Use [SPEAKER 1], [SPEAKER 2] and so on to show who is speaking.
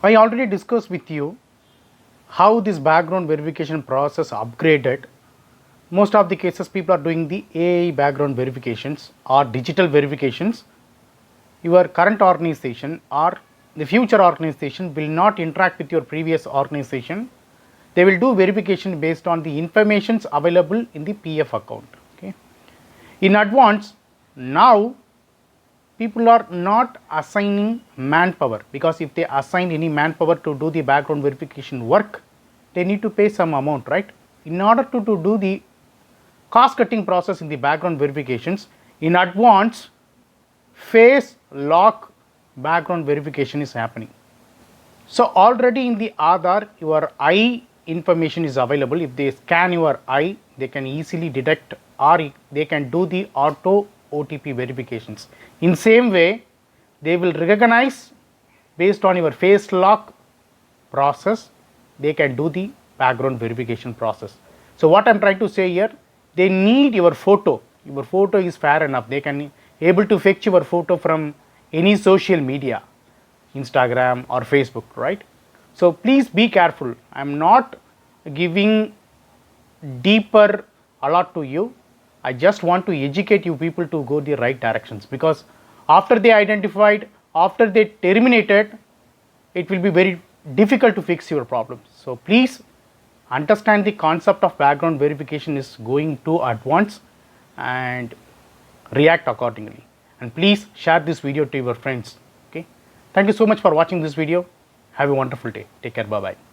[SPEAKER 1] I already discussed with you how this background verification process upgraded. Most of the cases people are doing the AI background verifications or digital verifications. Your current organization or the future organization will not interact with your previous organization. They will do verification based on the informations available in the PF account. Okay. In advance, now people are not assigning manpower, because if they assign any manpower to do the background verification work, they need to pay some amount, right? In order to do the cost cutting process in the background verifications, in advance face lock background verification is happening. So already in the Aadhaar, your eye information is available. If they scan your eye, they can easily detect, or they can do the auto OTP verifications. In same way, they will recognize based on your face lock process, they can do the background verification process. So what I am trying to say here, they need your photo. Your photo is fair enough. They can able to fetch your photo from any social media, Instagram or Facebook, right? So please be careful. I am not giving deeper alert to you. I just want to educate you people to go the right directions, because after they identified, after they terminated, it will be very difficult to fix your problems. So please understand the concept of background verification is going too advanced, and react accordingly. And please share this video to your friends. Okay. Thank you so much for watching this video. Have a wonderful day. Take care. Bye bye.